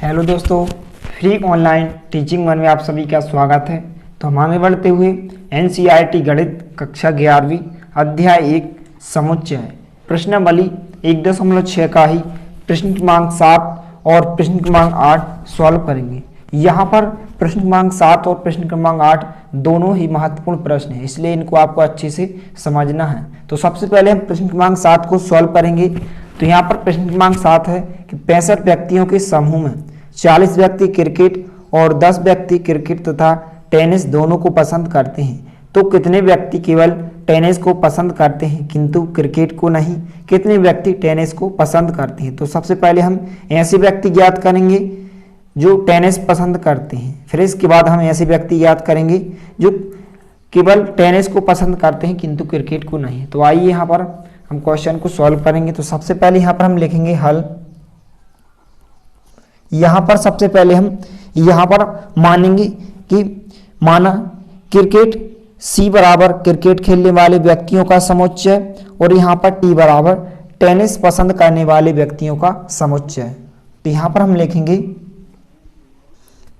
Hello दोस्तों, free online teaching one में आप सभी का स्वागत है। तो हम आगे बढ़ते हुए एनसीईआरटी गणित कक्षा 11वीं अध्याय 1 समुच्चय प्रश्नावली 1.6 का ही प्रश्न क्रमांक 7 और प्रश्न क्रमांक 8 सॉल्व करेंगे। यहाँ पर प्रश्न क्रमांक 7 और प्रश्न क्रमांक 8 दोनों ही महत्वपूर्ण प्रश्न हैं, इसलिए इनको आपको अच्छे से समझना है। तो सबसे पहले हम प्रश्न क्रमांक 7 को सॉल्व करेंगे। तो यहाँ पर प्रश्न क्रमांक 7 है कि 65 व्यक्तियों के समूह में 40 व्यक्ति क्रिकेट और 10 व्यक्ति क्रिकेट तथा टेनिस दोनों को पसंद करते हैं, तो कितने व्यक्ति केवल टेनिस को पसंद करते हैं किंतु क्रिकेट को नहीं, कितने व्यक्ति टेनिस को पसंद करते हैं। तो सबसे पहले हम ऐसे व्यक्ति ज्ञात करेंगे जो टेनिस पसंद करते हैं, फिर इसके बाद हम ऐसे व्यक्ति ज्ञात करेंगे जो केवल टेनिस को पसंद करते हैं किंतु क्रिकेट को नहीं। तो आइए यहाँ पर हम क्वेश्चन को सॉल्व करेंगे। तो सबसे पहले यहाँ पर हम लिखेंगे हल। यहाँ पर सबसे पहले हम यहाँ पर मानेंगे कि माना क्रिकेट सी बराबर क्रिकेट खेलने वाले व्यक्तियों का समुच्चय और यहाँ पर टी बराबर टेनिस पसंद करने वाले व्यक्तियों का समुच्चय। तो यहाँ पर हम लिखेंगे,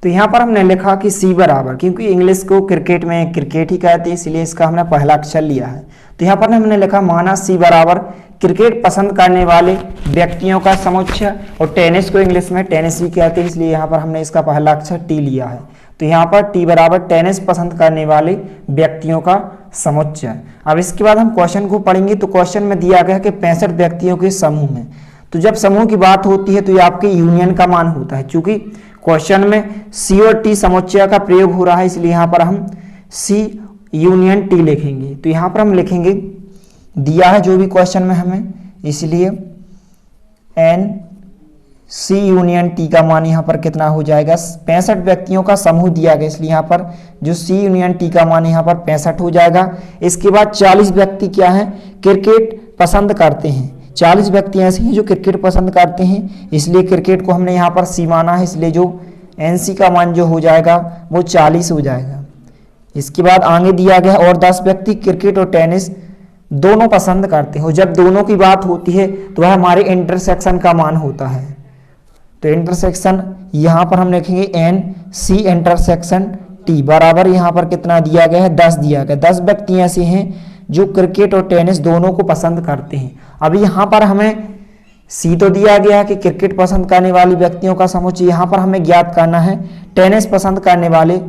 तो यहाँ पर हमने लिखा कि सी बराबर, क्योंकि इंग्लिश को क्रिकेट में क्रिकेट ही कहते हैं इसलिए इसका हमने पहला अक्षर लिया है। तो यहाँ पर हमने लिखा माना सी बराबर क्रिकेट पसंद करने वाले व्यक्तियों का समुच्चय और टेनिस को इंग्लिश में टेनिस ही कहते हैं इसलिए यहाँ पर हमने इसका पहला अक्षर टी लिया है। तो यहाँ पर टी बराबर टेनिस पसंद करने वाले व्यक्तियों का समुच्चय। अब इसके बाद हम क्वेश्चन को पढ़ेंगे। तो क्वेश्चन में दिया गया है कि 65 व्यक्तियों के समूह में, तो जब समूह की बात होती है तो ये आपके यूनियन का मान होता है। चूंकि क्वेश्चन में सी और टी समुच्चय का प्रयोग हो रहा है इसलिए यहाँ पर हम सी यूनियन टी लिखेंगे। तो यहाँ पर हम लिखेंगे दिया है जो भी क्वेश्चन में हमें, इसलिए एन सी यूनियन टी का मान यहाँ पर कितना हो जाएगा, 65 व्यक्तियों का समूह दिया गया इसलिए यहाँ पर जो सी यूनियन टी का मान यहाँ पर 65 हो जाएगा। इसके बाद 40 व्यक्ति क्या है, क्रिकेट पसंद करते हैं। 40 व्यक्ति ऐसे हैं जो क्रिकेट पसंद करते हैं इसलिए क्रिकेट को हमने यहाँ पर सी माना है, इसलिए जो एन सी का मान जो हो जाएगा वो 40 हो जाएगा। इसके बाद आगे दिया गया और 10 व्यक्ति क्रिकेट और टेनिस दोनों पसंद करते हैं। जब दोनों की बात होती है तो वह हमारे इंटरसेक्शन का मान होता है। तो इंटरसेक्शन यहाँ पर हम लिखेंगे एन सी इंटरसेक्शन टी बराबर यहाँ पर कितना दिया गया है, 10 दिया गया। 10 व्यक्ति ऐसे हैं जो क्रिकेट और टेनिस दोनों को पसंद करते हैं। अभी यहाँ पर हमें सी तो दिया गया है कि क्रिकेट पसंद करने वाले व्यक्तियों का समुच्चय, यहाँ पर हमें ज्ञात करना है टेनिस पसंद करने वाले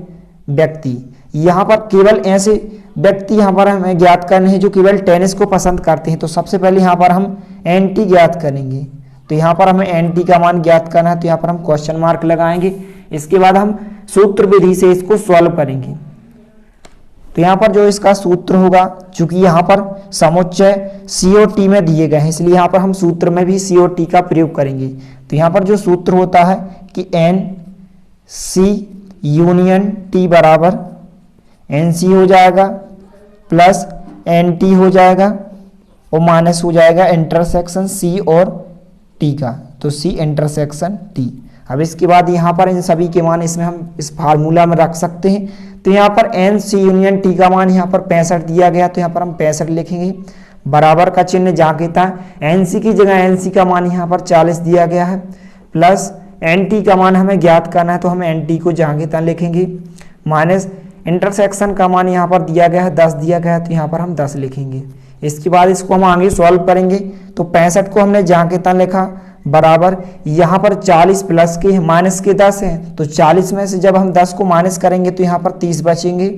व्यक्ति। यहाँ पर केवल ऐसे व्यक्ति यहाँ पर हमें ज्ञात करने हैं जो केवल टेनिस को पसंद करते हैं। तो सबसे पहले यहाँ पर हम एन टी ज्ञात करेंगे। तो यहाँ पर हमें एन टी का मान ज्ञात करना है तो यहाँ पर हम क्वेश्चन मार्क लगाएंगे। इसके बाद हम सूत्र विधि से इसको सॉल्व करेंगे। तो यहाँ पर जो इसका सूत्र होगा, चूंकि यहाँ पर समुच्चय सी और टी में दिए गए हैं इसलिए यहाँ पर हम सूत्र में भी सी और टी का प्रयोग करेंगे। तो यहाँ पर जो सूत्र होता है कि एन सी यूनियन टी बराबर एन सी हो जाएगा प्लस एन टी हो जाएगा और माइनस हो जाएगा इंटरसेक्शन सी और टी का, तो सी इंटरसेक्शन टी। अब इसके बाद यहाँ पर इन सभी के मान इसमें हम इस फार्मूला में रख सकते हैं। तो यहाँ पर एन सी यूनियन टी का मान यहाँ पर 65 दिया गया तो यहाँ पर हम 65 लिखेंगे, बराबर का चिन्ह जहाँ के तहाँ एन सी की जगह एन सी का मान यहाँ पर 40 दिया गया है प्लस एन टी का मान हमें ज्ञात करना है तो हम एन टी को जहाँ के तहाँ लिखेंगे, माइनस इंटरसेक्शन का मान यहाँ पर दिया गया है 10 दिया गया है तो यहाँ पर हम 10 लिखेंगे। इसके बाद इसको हम आगे सॉल्व करेंगे। तो 65 को हमने जहाँ के तहाँ लिखा बराबर यहाँ पर 40 प्लस के माइनस के 10 है तो 40 में से जब हम 10 को माइनस करेंगे तो यहाँ पर 30 बचेंगे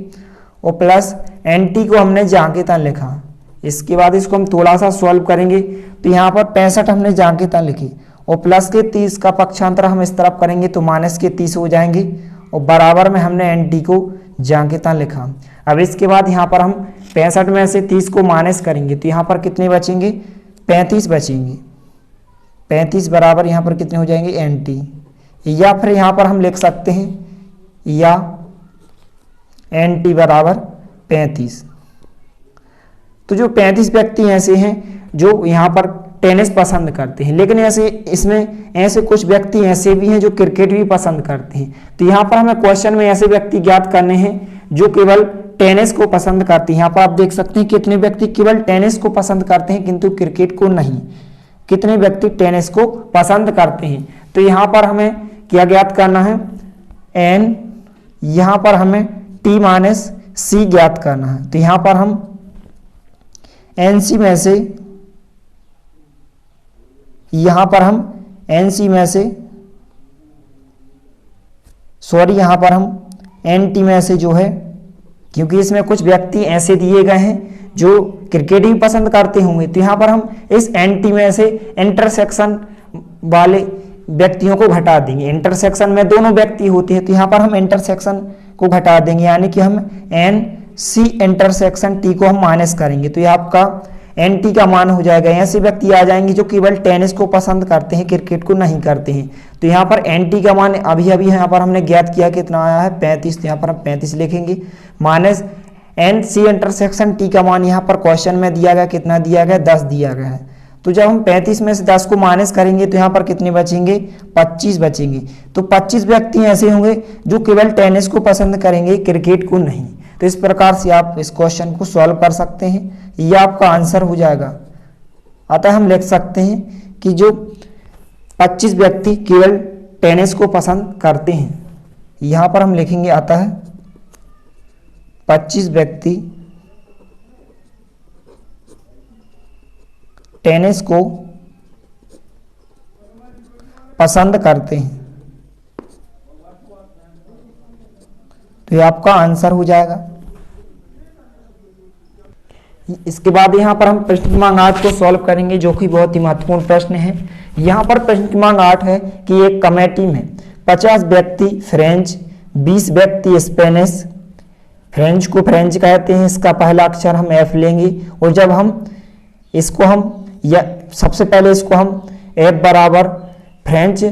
और प्लस एन टी को हमने जहाँ के तहाँ लिखा। इसके बाद इसको हम थोड़ा सा सॉल्व करेंगे। तो यहाँ पर 65 हमने जहाँ के तहाँ लिखी और प्लस के 30 का पक्षांतर हम इस तरफ करेंगे तो माइनस के 30 हो जाएंगे और बराबर में हमने एन टी को जहाँ के तहाँ लिखा। अब इसके बाद यहाँ पर हम 65 में से 30 को माइनस करेंगे तो यहाँ पर कितने बचेंगे, 35 बचेंगे। 35 बराबर यहाँ पर कितने हो जाएंगे एन टी, या फिर यहाँ पर हम लिख सकते हैं या एन टी बराबर 35। तो जो 35 व्यक्ति ऐसे हैं जो यहाँ पर टेनिस पसंद करते हैं, लेकिन ऐसे इसमें ऐसे कुछ व्यक्ति ऐसे भी हैं जो क्रिकेट भी पसंद करते हैं। तो यहाँ पर हमें क्वेश्चन में ऐसे व्यक्ति ज्ञात करने हैं जो केवल टेनिस को पसंद करते हैं। यहाँ पर आप देख सकते हैं कितने व्यक्ति केवल टेनिस को पसंद करते हैं किंतु क्रिकेट को नहीं, कितने व्यक्ति टेनिस को पसंद करते हैं। तो यहाँ पर हमें क्या ज्ञात करना है, एन, यहाँ पर हमें टी माइनस सी ज्ञात करना है। तो यहाँ पर हम एन सी में से, यहाँ पर हम एन सी में से सॉरी यहाँ पर हम एन टी में से जो है, क्योंकि इसमें कुछ व्यक्ति ऐसे दिए गए हैं जो क्रिकेट ही पसंद करते होंगे, तो यहाँ पर हम इस एन टी में से इंटरसेक्शन वाले व्यक्तियों को घटा देंगे। इंटरसेक्शन में दोनों व्यक्ति होते हैं, तो यहाँ पर हम इंटरसेक्शन को घटा देंगे, यानी कि हम एन सी इंटरसेक्शन टी को हम माइनस करेंगे। तो ये आपका एन टी का मान हो जाएगा। ऐसे व्यक्ति आ जाएंगे जो केवल टेनिस को पसंद करते हैं, क्रिकेट को नहीं करते हैं। तो यहाँ पर एन टी का मान अभी अभी यहाँ पर हमने ज्ञात किया कितना आया है, 35। तो यहाँ पर हम 35 लिखेंगे, minus N C intersection T का मान यहाँ पर क्वेश्चन में दिया गया, कितना दिया गया, 10 दिया गया है। तो जब हम 35 में से 10 को माइनस करेंगे तो यहाँ पर कितने बचेंगे, 25 बचेंगे। तो 25 व्यक्ति ऐसे होंगे जो केवल टेनिस को पसंद करेंगे, क्रिकेट को नहीं। तो इस प्रकार से आप इस क्वेश्चन को सॉल्व कर सकते हैं, यह आपका आंसर हो जाएगा। अतः हम लिख सकते हैं कि जो 25 व्यक्ति केवल टेनिस को पसंद करते हैं, यहाँ पर हम लिखेंगे अतः 25 व्यक्ति टेनिस को पसंद करते हैं। तो ये आपका आंसर हो जाएगा। इसके बाद यहाँ पर हम प्रश्न क्रमांक 8 को सॉल्व करेंगे, जो कि बहुत ही महत्वपूर्ण प्रश्न है। यहाँ पर प्रश्न क्रमांक 8 है कि एक कमेटी में 50 व्यक्ति फ्रेंच, 20 व्यक्ति स्पेनिश। फ्रेंच को फ्रेंच कहते हैं, इसका पहला अक्षर हम एफ लेंगे, और जब हम इसको हम या सबसे पहले इसको हम एफ बराबर फ्रेंच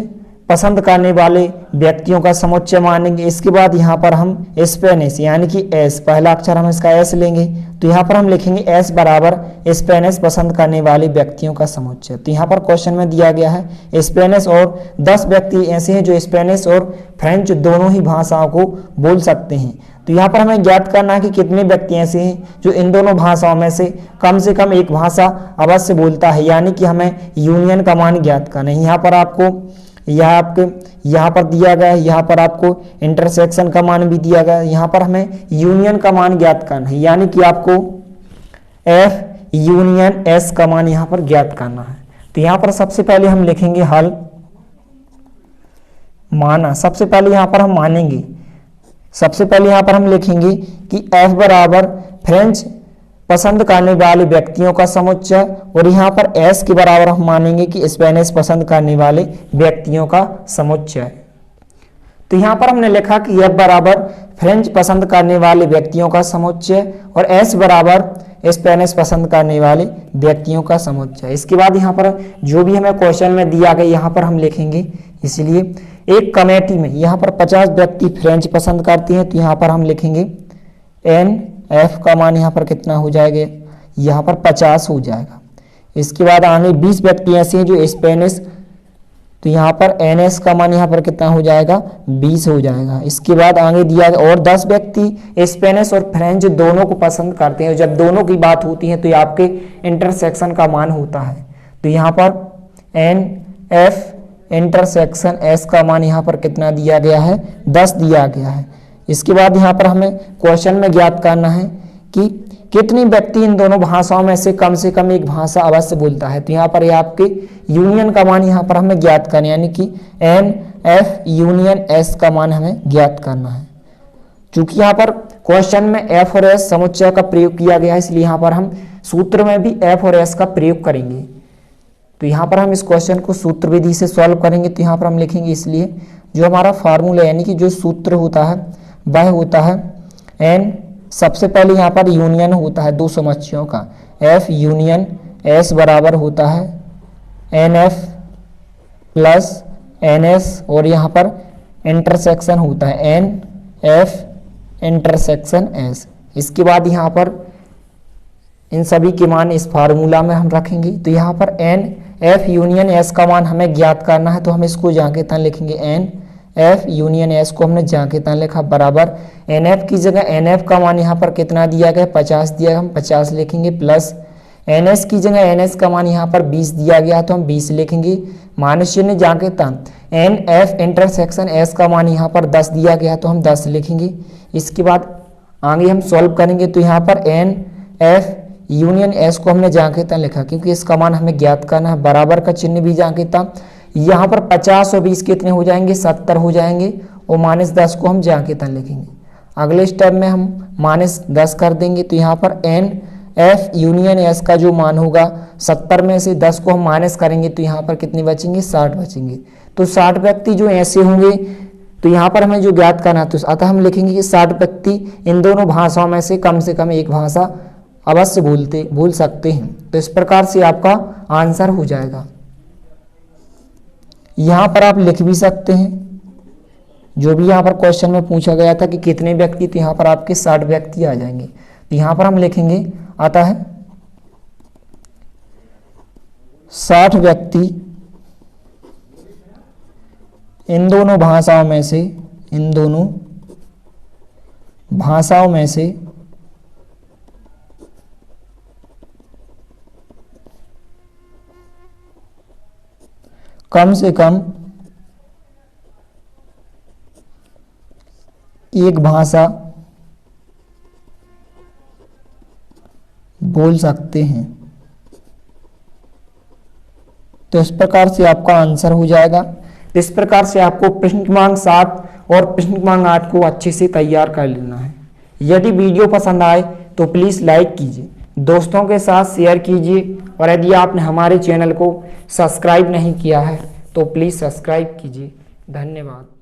पसंद करने वाले व्यक्तियों का समुच्चय मानेंगे। इसके बाद यहाँ पर हम स्पेनिश यानी कि एस, पहला अक्षर हम इसका एस लेंगे। तो यहाँ पर हम लिखेंगे एस बराबर स्पेनिश पसंद करने वाले व्यक्तियों का समुच्चय। तो यहाँ पर क्वेश्चन में दिया गया है स्पेनिश, और 10 व्यक्ति ऐसे हैं जो स्पेनिश और फ्रेंच दोनों ही भाषाओं को बोल सकते हैं। तो यहाँ पर हमें ज्ञात करना है कि कितने व्यक्ति ऐसे हैं जो इन दोनों भाषाओं में से कम एक भाषा अवश्य बोलता है, यानी कि हमें यूनियन का मान ज्ञात करना है। यहाँ पर आपको यहाँ पर दिया गया है, यहाँ पर आपको इंटरसेक्शन का मान भी दिया गया है, यहाँ पर हमें यूनियन का मान ज्ञात करना है, यानी कि आपको एफ यूनियन एस का मान यहाँ पर ज्ञात करना है। तो यहाँ पर सबसे पहले हम लिखेंगे हल माना। सबसे पहले यहाँ पर हम मानेंगे, सबसे पहले यहाँ पर हम लिखेंगे कि एफ बराबर फ्रेंच पसंद करने वाले व्यक्तियों का समुच्चय, और यहाँ पर एस के बराबर हम मानेंगे कि स्पेनिश पसंद करने वाले व्यक्तियों का समुच्चय। तो यहाँ पर हमने लिखा कि एफ बराबर फ्रेंच पसंद करने वाले व्यक्तियों का समुच्चय और एस बराबर स्पेनिश पसंद करने वाले व्यक्तियों का समुच्चय। इसके बाद यहाँ पर जो भी हमें क्वेश्चन में दिया गया यहाँ पर हम लिखेंगे। इसलिए एक कमेटी में यहाँ पर 50 व्यक्ति फ्रेंच पसंद करते हैं, तो यहाँ पर हम लिखेंगे एन एफ का मान यहाँ पर कितना हो जाएगा, यहाँ पर 50 हो जाएगा। इसके बाद आगे 20 व्यक्ति ऐसे हैं जो स्पेनिश, तो यहाँ पर एन एस का मान यहाँ पर कितना हो जाएगा, 20 हो जाएगा। इसके बाद आगे दिया गया और 10 व्यक्ति स्पेनिश और फ्रेंच दोनों को पसंद करते हैं। जब दोनों की बात होती है तो ये आपके इंटरसेक्शन का मान होता है। तो यहाँ पर एन एफ इंटरसेक्शन एस का मान यहाँ पर कितना दिया गया है, 10 दिया गया है। इसके बाद यहाँ पर हमें क्वेश्चन में ज्ञात करना है कि कितने व्यक्ति इन दोनों भाषाओं में से कम एक भाषा अवश्य बोलता है। तो यहाँ पर ये आपके यूनियन का मान यहाँ पर हमें ज्ञात करना है, यानी कि एन एफ यूनियन एस का मान हमें ज्ञात करना है। चूंकि यहाँ पर क्वेश्चन में एफ और एस समुच्चय का प्रयोग किया गया है, इसलिए यहाँ पर हम सूत्र में भी एफ और एस का प्रयोग करेंगे। तो यहाँ पर हम इस क्वेश्चन को सूत्र विधि से सॉल्व करेंगे। तो यहाँ पर हम लिखेंगे, इसलिए जो हमारा फार्मूला यानी कि जो सूत्र होता है वह होता है एन, सबसे पहले यहाँ पर यूनियन होता है दो समुच्चयों का, एफ यूनियन एस बराबर होता है N F plus N S, और यहाँ पर इंटरसेक्शन होता है एन एफ इंटरसेक्शन एस। इसके बाद यहाँ पर इन सभी के मान इस फार्मूला में हम रखेंगे। तो यहाँ पर एन एफ यूनियन एस का मान हमें ज्ञात करना है, तो हम इसको जहाँ के तहाँ लिखेंगे एन एफ यूनियन एस को हमने जहाँ के तहाँ लिखा बराबर एन एफ की जगह एन एफ का मान यहाँ पर कितना दिया गया, 50 दिया गया, हम 50 लिखेंगे, प्लस एन एस की जगह एन एस का मान यहाँ पर 20 दिया गया तो हम 20 लिखेंगे, माइनस चिन्ह जहाँ के तहाँ एन एफ इंटरसेक्शन एस का मान यहाँ पर 10 दिया गया तो हम 10 लिखेंगे। इसके बाद आगे हम सॉल्व करेंगे तो यहाँ पर एन एफ यूनियन एस को हमने जांकेता लिखा क्योंकि इसका मान हमें ज्ञात करना है। बराबर का चिन्ह भी जांकेता। यहाँ पर 50 और 20 कितने हो जाएंगे, 70 हो जाएंगे और -10 को हम जांकेता लिखेंगे। अगले स्टेप में हम -10 कर देंगे तो यहाँ पर एन एफ यूनियन एस का जो मान होगा 70 में से 10 को हम माइनस करेंगे तो यहाँ पर कितने बचेंगे, 60 बचेंगे। तो 60 व्यक्ति जो ऐसे होंगे तो यहाँ पर हमें जो ज्ञात करना है तो अतः हम लिखेंगे कि 60 व्यक्ति इन दोनों भाषाओं में से कम एक भाषा अवश्य बोल सकते हैं। तो इस प्रकार से आपका आंसर हो जाएगा। यहाँ पर आप लिख भी सकते हैं जो भी यहाँ पर क्वेश्चन में पूछा गया था कि कितने व्यक्ति, तो यहाँ पर आपके 60 व्यक्ति आ जाएंगे। तो यहाँ पर हम लिखेंगे अतः 60 व्यक्ति इन दोनों भाषाओं में से कम से कम एक भाषा बोल सकते हैं। तो इस प्रकार से आपका आंसर हो जाएगा। इस प्रकार से आपको प्रश्न क्रमांक 7 और प्रश्न क्रमांक 8 को अच्छे से तैयार कर लेना है। यदि वीडियो पसंद आए तो प्लीज़ लाइक कीजिए, दोस्तों के साथ शेयर कीजिए और यदि आपने हमारे चैनल को सब्सक्राइब नहीं किया है तो प्लीज़ सब्सक्राइब कीजिए। धन्यवाद।